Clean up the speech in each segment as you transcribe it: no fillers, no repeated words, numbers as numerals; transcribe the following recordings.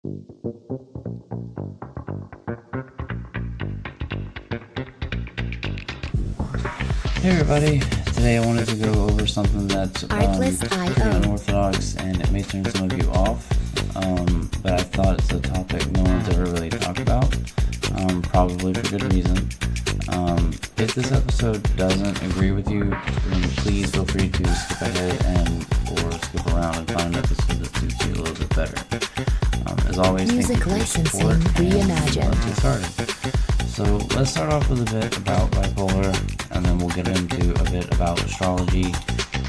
Hey everybody, today I wanted to go over something that's pretty unorthodox and it may turn some of you off, but I thought it's a topic no one's ever really talked about, probably for good reason. If this episode doesn't agree with you, then please feel free to skip ahead or skip around and find an episode that suits you a little bit better. As always, Music thank you for your support, licensing and reimagined. let's get started. So let's start off with a bit about bipolar, and then we'll get into a bit about astrology,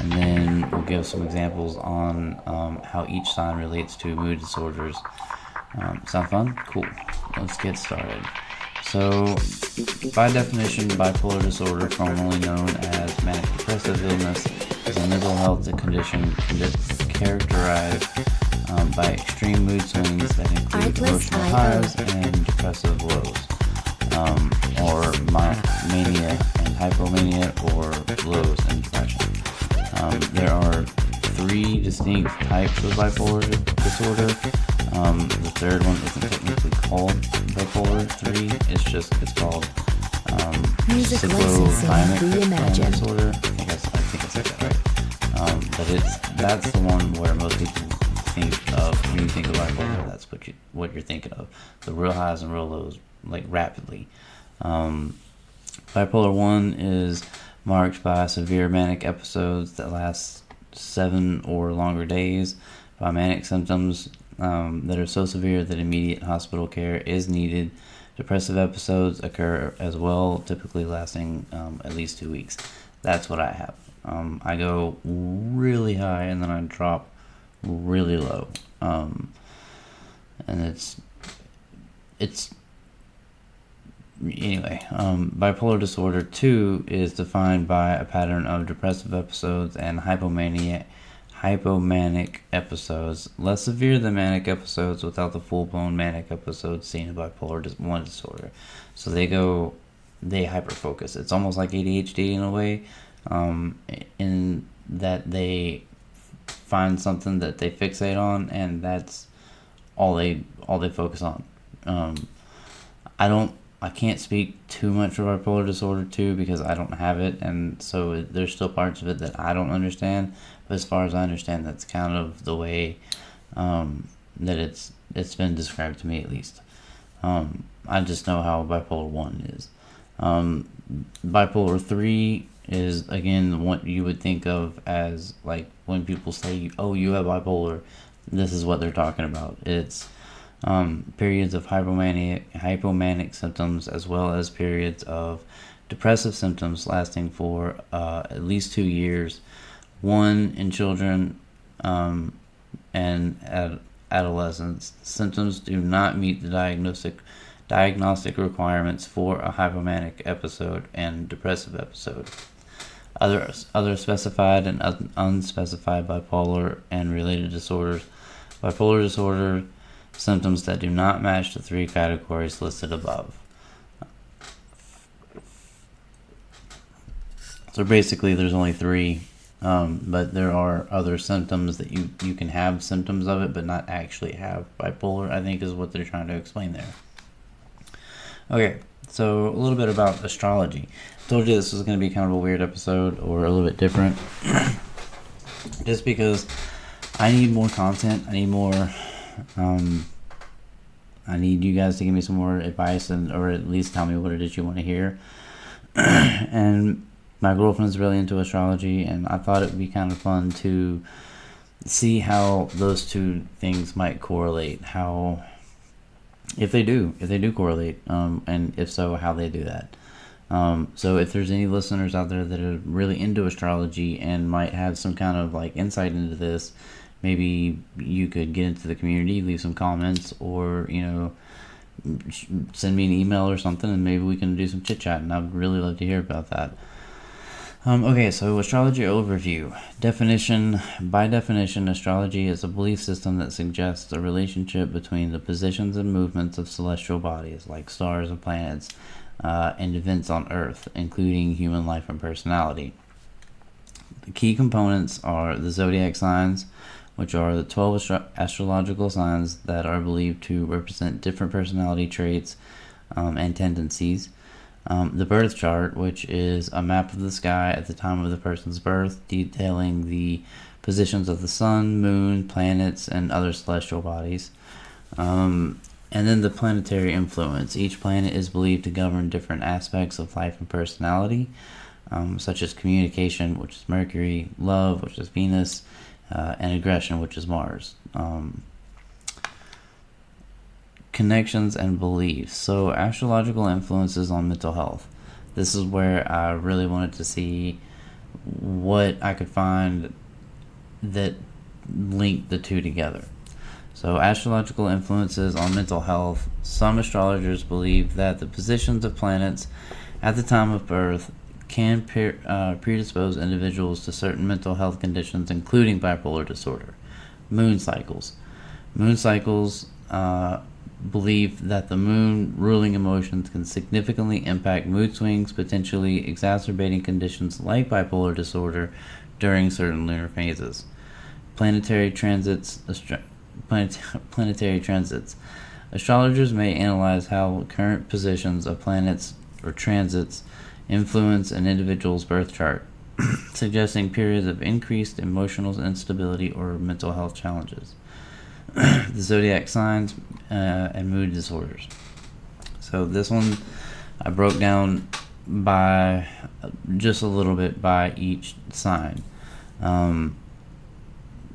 and then we'll give some examples on how each sign relates to mood disorders. Sound fun? Cool. Let's get started. So, by definition, bipolar disorder, formerly known as manic depressive illness, is a mental health condition characterized by extreme mood swings that include emotional highs and depressive lows. Or mania and hypomania, or lows and depression. There are three distinct types of bipolar disorder. The third one isn't technically called bipolar 3. It's called Music licensing reimagined. disorder. I think I said that right. But that's the one where most people think of when you think of bipolar. That's what you're thinking of. The real highs and real lows, like rapidly. Bipolar 1 is marked by severe manic episodes that last 7 or longer days, by manic symptoms that are so severe that immediate hospital care is needed. Depressive episodes occur as well, typically lasting at least 2 weeks. That's what I have. I go really high and then I drop really low. And it's anyway, bipolar disorder 2 is defined by a pattern of depressive episodes and hypomanic episodes, less severe than manic episodes without the full-blown manic episodes seen in bipolar 1 disorder. So they hyperfocus. It's almost like ADHD in a way, in that they find something that they fixate on, and that's all they focus on. I can't speak too much for bipolar disorder 2 because I don't have it, and so there's still parts of it that I don't understand. But as far as I understand, that's kind of the way that it's been described to me, at least. I just know how bipolar 1 is. Bipolar 3 is, again, what you would think of as, like, when people say, oh, you have bipolar, this is what they're talking about. It's periods of hypomanic symptoms, as well as periods of depressive symptoms lasting for at least 2 years. 1 in children and adolescents. Symptoms do not meet the diagnostic requirements for a hypomanic episode and depressive episode. Other specified and unspecified bipolar and related disorders. Bipolar disorder symptoms that do not match the 3 categories listed above. So basically there's only 3, but there are other symptoms that you can have symptoms of it but not actually have bipolar, I think is what they're trying to explain there. Okay, so a little bit about astrology. I told you this was going to be kind of a weird episode, or a little bit different, just because I need more content. I need you guys to give me some more advice, or at least tell me what it is you want to hear. And my girlfriend's really into astrology, and I thought it would be kind of fun to see how those two things might correlate. If they do correlate, and if so, how they do that. So if there's any listeners out there that are really into astrology and might have some kind of like insight into this, maybe you could get into the community, leave some comments, or send me an email or something, and maybe we can do some chit chat. And I'd really love to hear about that. Okay, so astrology overview. By definition, astrology is a belief system that suggests a relationship between the positions and movements of celestial bodies, like stars and planets, and events on Earth, including human life and personality. The key components are the zodiac signs, which are the 12 astrological signs that are believed to represent different personality traits and tendencies. The birth chart, which is a map of the sky at the time of the person's birth, detailing the positions of the sun, moon, planets, and other celestial bodies. And then the planetary influence. Each planet is believed to govern different aspects of life and personality, such as communication, which is Mercury, love, which is Venus, and aggression, which is Mars. Connections and beliefs. So astrological influences on mental health. This is where I really wanted to see what I could find that linked the two together. So astrological influences on mental health. Some astrologers believe that the positions of planets at the time of birth can predispose individuals to certain mental health conditions, including bipolar disorder. Moon cycles. Moon cycles believe that the moon ruling emotions can significantly impact mood swings, potentially exacerbating conditions like bipolar disorder during certain lunar phases. Planetary transits. Astrologers may analyze how current positions of planets or transits influence an individual's birth chart, suggesting periods of increased emotional instability or mental health challenges. The zodiac signs and mood disorders. So this one I broke down by just a little bit by each sign.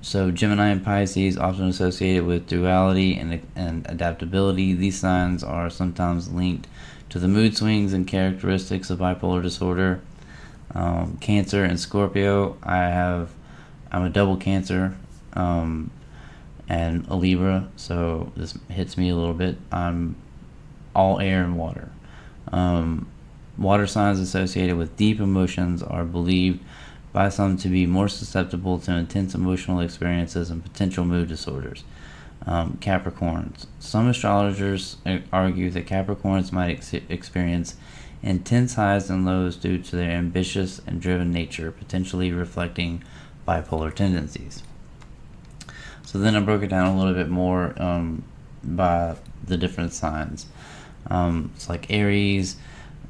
So Gemini and Pisces, often associated with duality and adaptability. These signs are sometimes linked to the mood swings and characteristics of bipolar disorder. Cancer and Scorpio. I'm a double Cancer and a Libra, so this hits me a little bit. I'm all air and water. Water signs associated with deep emotions are believed by some to be more susceptible to intense emotional experiences and potential mood disorders. Capricorns. Some astrologers argue that Capricorns might experience intense highs and lows due to their ambitious and driven nature, potentially reflecting bipolar tendencies. So then I broke it down a little bit more by the different signs. It's like Aries,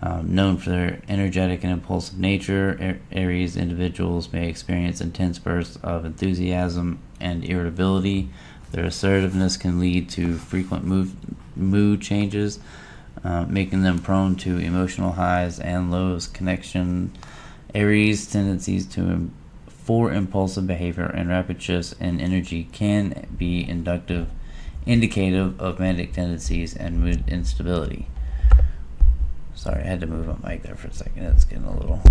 known for their energetic and impulsive nature. Aries individuals may experience intense bursts of enthusiasm and irritability. Their assertiveness can lead to frequent mood changes, making them prone to emotional highs and lows. Connection. Aries' tendencies for impulsive behavior and rapid shifts in energy can be indicative of manic tendencies and mood instability. Sorry, I had to move my mic there for a second. It's getting a little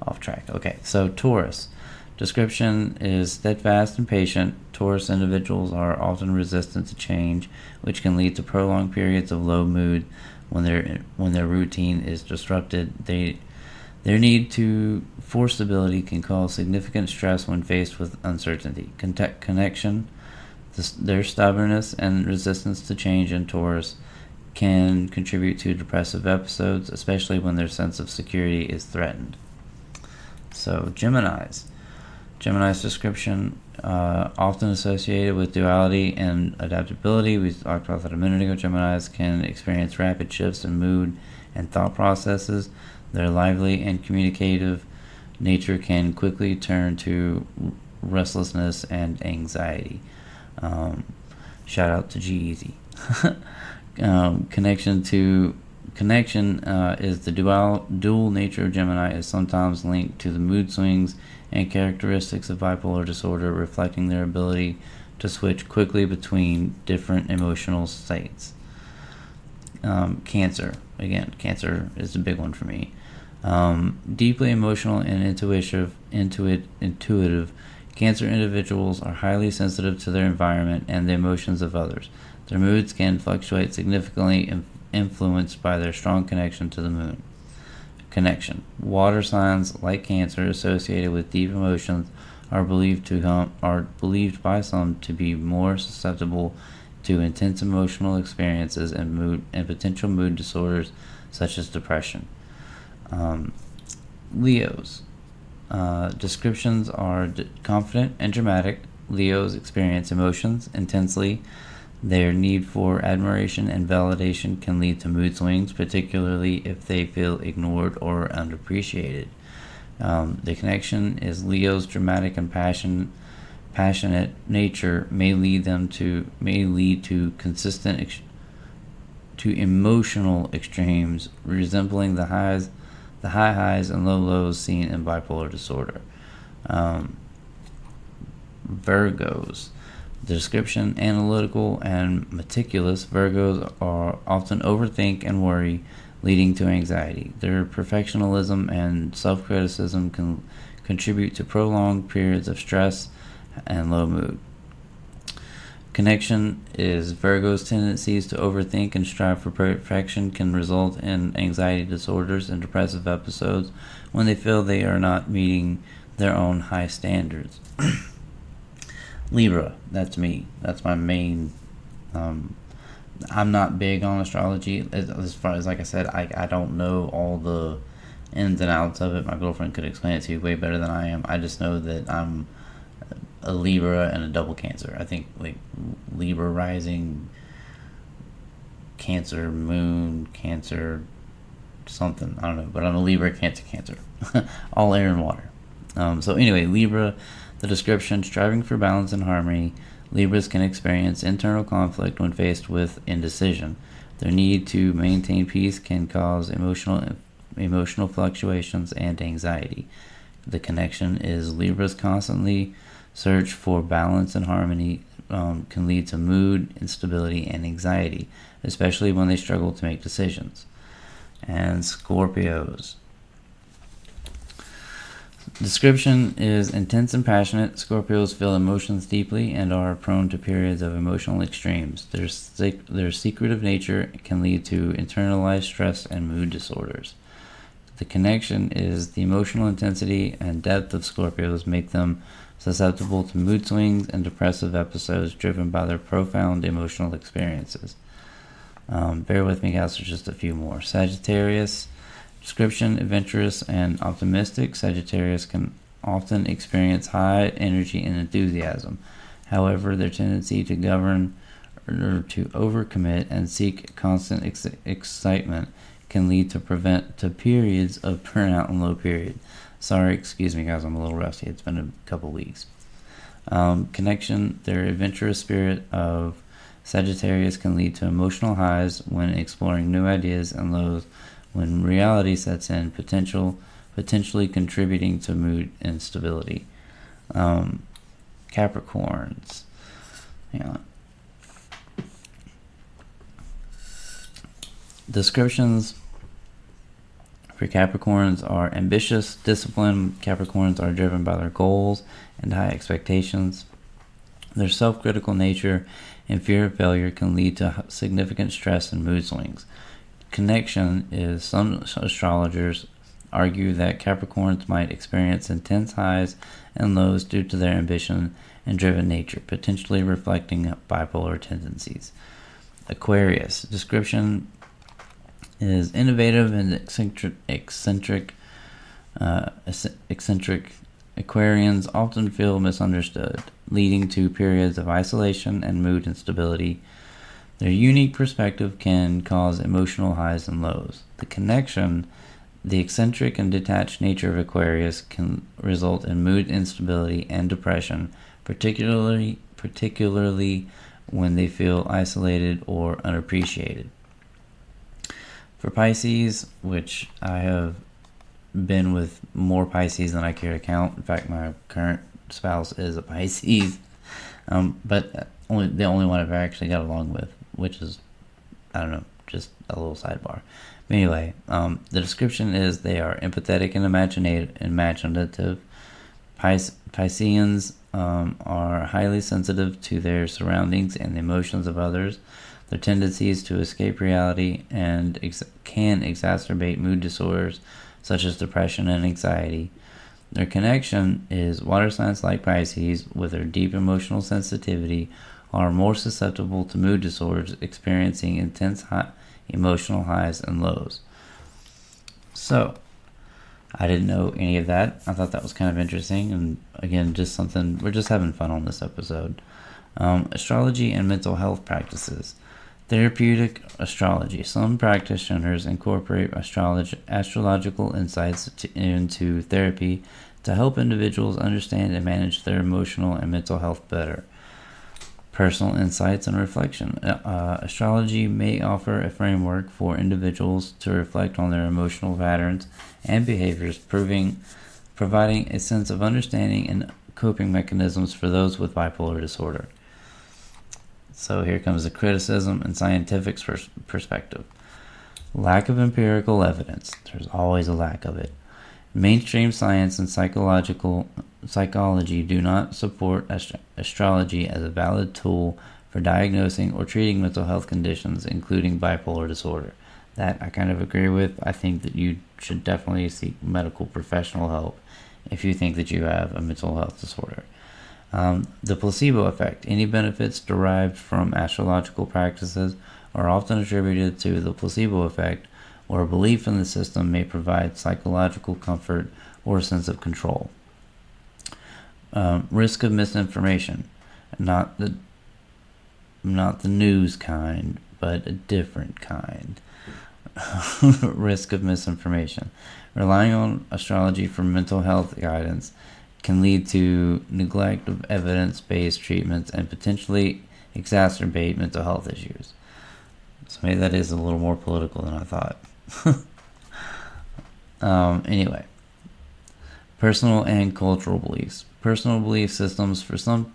off track. Okay, so Taurus. Description is steadfast and patient. Taurus individuals are often resistant to change, which can lead to prolonged periods of low mood when their routine is disrupted. Their need for stability can cause significant stress when faced with uncertainty. Connection. Their stubbornness and resistance to change in Taurus can contribute to depressive episodes, especially when their sense of security is threatened. So Gemini's description, often associated with duality and adaptability. We talked about that a minute ago. Gemini's can experience rapid shifts in mood and thought processes. Their lively and communicative nature can quickly turn to restlessness and anxiety. Shout out to G-Eazy. Connection is the dual nature of Gemini is sometimes linked to the mood swings and characteristics of bipolar disorder, reflecting their ability to switch quickly between different emotional states. Cancer. Again, Cancer is a big one for me. Deeply emotional and intuitive, Cancer individuals are highly sensitive to their environment and the emotions of others. Their moods can fluctuate significantly, influenced by their strong connection to the moon. Water signs like Cancer associated with deep emotions are believed by some to be more susceptible to intense emotional experiences and potential mood disorders such as depression. Leos. Descriptions are confident and dramatic. Leos experience emotions intensely. Their need for admiration and validation can lead to mood swings, particularly if they feel ignored or unappreciated. The connection is Leo's dramatic and passionate nature may lead to to emotional extremes, resembling the high highs and low lows seen in bipolar disorder. Virgos. The description: analytical and meticulous. Virgos are often overthink and worry, leading to anxiety. Their perfectionism and self-criticism can contribute to prolonged periods of stress and low mood. Connection is Virgo's tendencies to overthink and strive for perfection can result in anxiety disorders and depressive episodes when they feel they are not meeting their own high standards. Libra, that's me. That's my main. I'm not big on astrology as far as, like I said, I don't know all the ins and outs of it. My girlfriend could explain it to you way better than I am. I just know that I'm a Libra and a double Cancer. I think like Libra rising, Cancer moon, Cancer something. I don't know, but I'm a Libra, Cancer. All air and water. So anyway, Libra, the description: striving for balance and harmony. Libras can experience internal conflict when faced with indecision. Their need to maintain peace can cause emotional fluctuations and anxiety. The connection is Libra's constantly search for balance and harmony can lead to mood instability and anxiety, especially when they struggle to make decisions. And Scorpios. Description is intense and passionate. Scorpios feel emotions deeply and are prone to periods of emotional extremes. Their secretive nature can lead to internalized stress and mood disorders. The connection is the emotional intensity and depth of Scorpios make them susceptible to mood swings and depressive episodes driven by their profound emotional experiences. Bear with me, guys, there's just a few more. Sagittarius. Description: adventurous and optimistic. Sagittarius can often experience high energy and enthusiasm. However, their tendency to govern or to overcommit and seek constant excitement can lead to periods of burnout and low period. Sorry, excuse me, guys, I'm a little rusty. It's been a couple weeks. Connection: their adventurous spirit of Sagittarius can lead to emotional highs when exploring new ideas and lows when reality sets in, potentially contributing to mood instability. Capricorns. Hang on. Descriptions for Capricorns are ambitious, disciplined. Capricorns are driven by their goals and high expectations. Their self-critical nature and fear of failure can lead to significant stress and mood swings. Connection is some astrologers argue that Capricorns might experience intense highs and lows due to their ambition and driven nature, potentially reflecting bipolar tendencies. Aquarius. Description is innovative and eccentric. Aquarians often feel misunderstood, leading to periods of isolation and mood instability. Their unique perspective can cause emotional highs and lows. The connection: the eccentric and detached nature of Aquarius can result in mood instability and depression, particularly when they feel isolated or unappreciated. For Pisces, which I have been with more Pisces than I care to count. In fact, my current spouse is a Pisces, but the only one I've actually got along with, which is, I don't know, just a little sidebar. But anyway, the description is they are empathetic and imaginative. Pisceans are highly sensitive to their surroundings and the emotions of others. Their tendencies to escape reality and can exacerbate mood disorders such as depression and anxiety. Their connection is water signs like Pisces, with their deep emotional sensitivity, are more susceptible to mood disorders, experiencing intense emotional highs and lows. So, I didn't know any of that. I thought that was kind of interesting, and again, just something, we're just having fun on this episode. Astrology and mental health practices. Therapeutic astrology. Some practitioners incorporate astrological insights into therapy to help individuals understand and manage their emotional and mental health better. Personal insights and reflection. Astrology may offer a framework for individuals to reflect on their emotional patterns and behaviors, providing a sense of understanding and coping mechanisms for those with bipolar disorder. So here comes the criticism and scientific perspective. Lack of empirical evidence. There's always a lack of it. Mainstream science and psychology do not support astrology as a valid tool for diagnosing or treating mental health conditions, including bipolar disorder. That I kind of agree with. I think that you should definitely seek medical professional help if you think that you have a mental health disorder. The placebo effect. Any benefits derived from astrological practices are often attributed to the placebo effect, or a belief in the system may provide psychological comfort or a sense of control. Risk of misinformation. Not the news kind, but a different kind. Risk of misinformation. Relying on astrology for mental health guidance can lead to neglect of evidence-based treatments and potentially exacerbate mental health issues. So maybe that is a little more political than I thought. Anyway, personal and cultural beliefs. Personal belief systems. For some,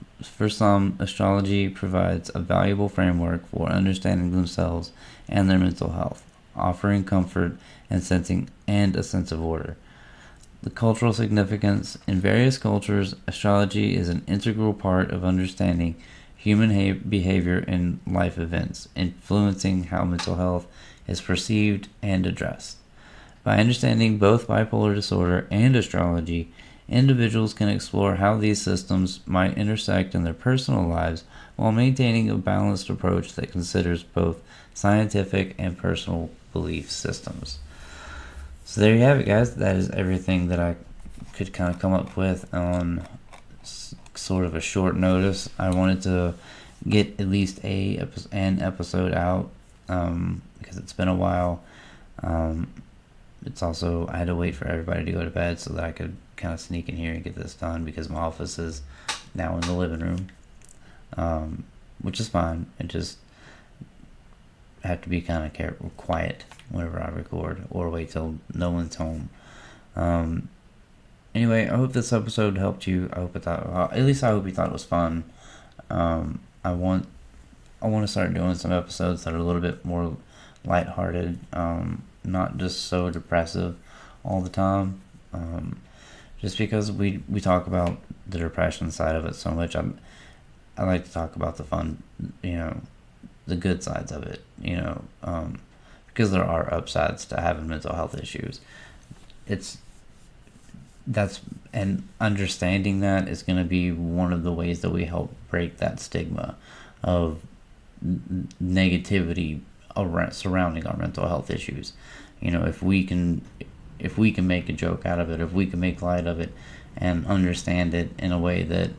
astrology provides a valuable framework for understanding themselves and their mental health, offering comfort and a sense of order. The cultural significance. In various cultures, astrology is an integral part of understanding human behavior and life events, influencing how mental health is perceived and addressed. By understanding both bipolar disorder and astrology, individuals can explore how these systems might intersect in their personal lives while maintaining a balanced approach that considers both scientific and personal belief systems. So there you have it, guys. That is everything that I could kind of come up with on sort of a short notice. I wanted to get at least an episode out because it's been a while. It's also, I had to wait for everybody to go to bed so that I could kind of sneak in here and get this done, because my office is now in the living room, which is fine. It just have to be kind of quiet whenever I record, or wait till no one's home. Anyway, I hope this episode helped you. I hope you thought it was fun. I want to start doing some episodes that are a little bit more lighthearted, not just so depressive all the time. Just because we talk about the depression side of it so much, I like to talk about the fun, the good sides of it, because there are upsides to having mental health issues. And understanding that is going to be one of the ways that we help break that stigma of negativity surrounding our mental health issues. If we can make a joke out of it, if we can make light of it and understand it in a way that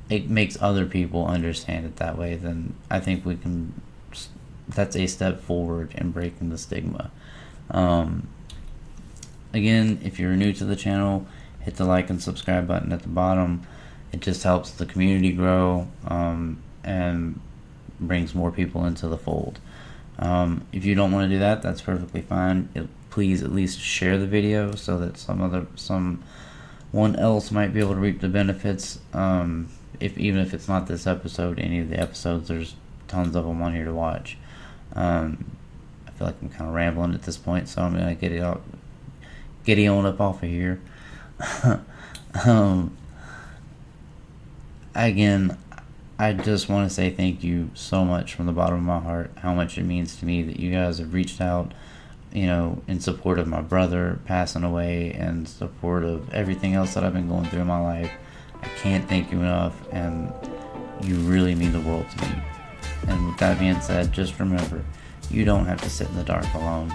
it makes other people understand it that way, then I think that's a step forward in breaking the stigma. Again, if you're new to the channel, hit the like and subscribe button at the bottom. It just helps the community grow and brings more people into the fold. If you don't want to do that, that's perfectly fine. Please at least share the video so that someone else might be able to reap the benefits. Even if it's not this episode, any of the episodes, there's tons of them on here to watch. I feel like I'm kind of rambling at this point, so I'm gonna get on up off of here. Again, I just want to say thank you so much from the bottom of my heart, how much it means to me that you guys have reached out, in support of my brother passing away and support of everything else that I've been going through in my life. I can't thank you enough, and you really mean the world to me. And with that being said, just remember, you don't have to sit in the dark alone.